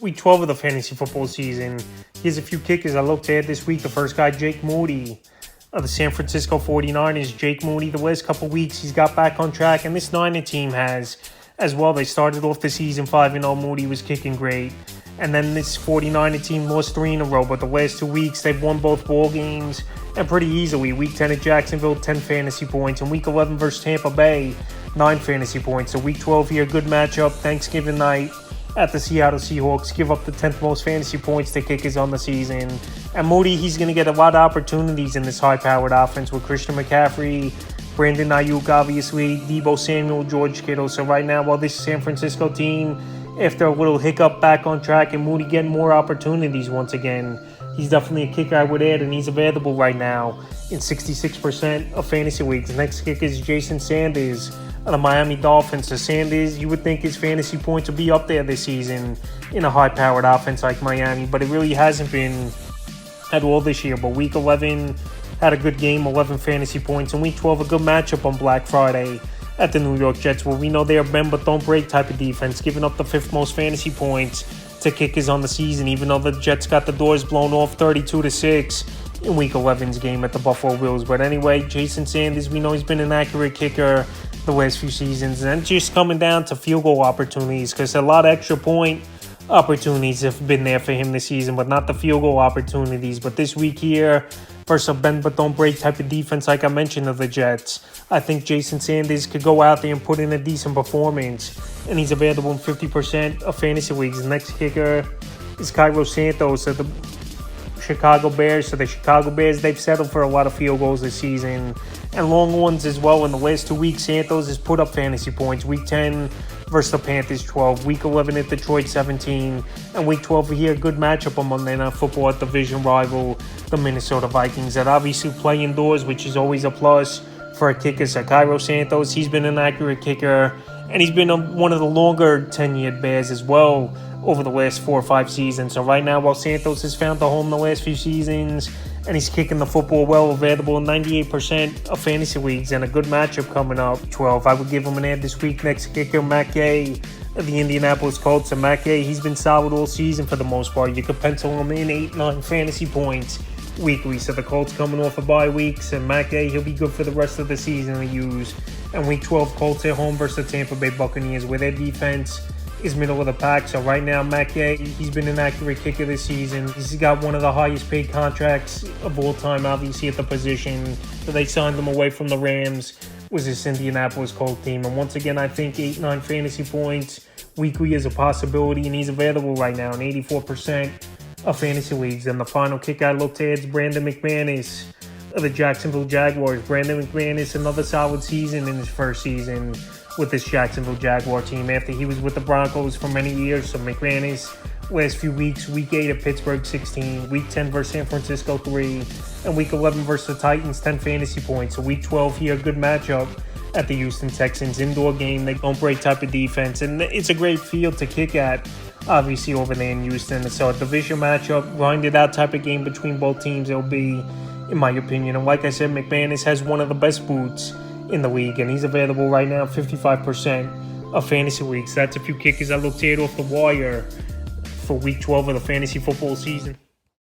Week 12 of the fantasy football season. Here's a few kickers I looked at this week. The first guy, Jake Moody of the San Francisco 49ers. Jake Moody, the last couple weeks, he's got back on track, and this Niner team has as well. They started off the season 5-0. Moody was kicking great. And then this 49er team lost 3 in a row, but the last 2 weeks, they've won both ball games, and pretty easily. Week 10 at Jacksonville, 10 fantasy points. And Week 11 versus Tampa Bay, 9 fantasy points. So Week 12 here, good matchup. Thanksgiving night at the Seattle Seahawks. Give up the 10th most fantasy points to kickers on the season. And Moody, he's going to get a lot of opportunities in this high-powered offense with Christian McCaffrey, Brandon Ayuk, obviously, Deebo Samuel, George Kittle. So right now, while this San Francisco team, after a little hiccup, back on track, and Moody getting more opportunities once again, he's definitely a kicker I would add, and he's available right now in 66% of fantasy leagues. The next kicker is Jason Sanders of the Miami Dolphins. So Sanders, you would think his fantasy points would be up there this season in a high-powered offense like Miami, but it really hasn't been at all this year. But Week 11 had a good game, 11 fantasy points. And Week 12, a good matchup on Black Friday at the New York Jets, where we know they're a bend but don't break type of defense, giving up the 5th most fantasy points to kickers on the season, even though the Jets got the doors blown off 32-6 in Week 11's game at the Buffalo Bills. But anyway, Jason Sanders, we know he's been an accurate kicker the last few seasons, and just coming down to field goal opportunities, because a lot of extra point opportunities have been there for him this season, but not the field goal opportunities. But this week here, versus a bend but don't break type of defense, like I mentioned, of the Jets, I think Jason Sanders could go out there and put in a decent performance, and he's available in 50% of fantasy leagues. The next kicker is Cairo Santos of the Chicago Bears. So the Chicago Bears, they've settled for a lot of field goals this season, and long ones as well. In the last 2 weeks, Santos has put up fantasy points. Week 10 versus the Panthers, 12. Week 11 at Detroit, 17. And Week 12 here, a good matchup on Monday Night Football at division rival, the Minnesota Vikings, that obviously play indoors, which is always a plus for a kicker. So Cairo Santos, he's been an accurate kicker, and he's been one of the longer tenured Bears as well over the last 4 or 5 seasons. So right now, while Santos has found a home the last few seasons, and he's kicking the football well, available in 98% of fantasy leagues, and a good matchup coming up. 12, I would give him an ad this week. Next kicker, Matt Gay of the Indianapolis Colts. And Matt Gay, he's been solid all season for the most part. You could pencil him in 8-9 fantasy points weekly. So the Colts coming off of bye weeks, and Matt Gay, he'll be good for the rest of the season to use. And Week 12, Colts at home versus the Tampa Bay Buccaneers, where their defense is middle of the pack. So right now, Matt Gay, he's been an accurate kicker this season. He's got one of the highest paid contracts of all time, obviously, at the position. So they signed him away from the Rams, was this Indianapolis Colts team. And once again, I think 8-9 fantasy points weekly is a possibility, and he's available right now in 84% of fantasy leagues. And the final kick I looked at is Brandon McManus of the Jacksonville Jaguars. Brandon McManus, another solid season in his first season with this Jacksonville Jaguar team after he was with the Broncos for many years. So McManus, last few weeks, Week 8 at Pittsburgh, 16. Week 10 versus San Francisco, 3. And Week 11 versus the Titans, 10 fantasy points. So Week 12 here, good matchup at the Houston Texans. Indoor game, they don't break type of defense. And it's a great field to kick at, obviously, over there in Houston. So a division matchup, grinded out type of game between both teams, it'll be, in my opinion. And like I said, McManus has one of the best boots in the league, and he's available right now 55% of fantasy leagues. That's a few kickers I looked at off the wire for Week 12 of the fantasy football season.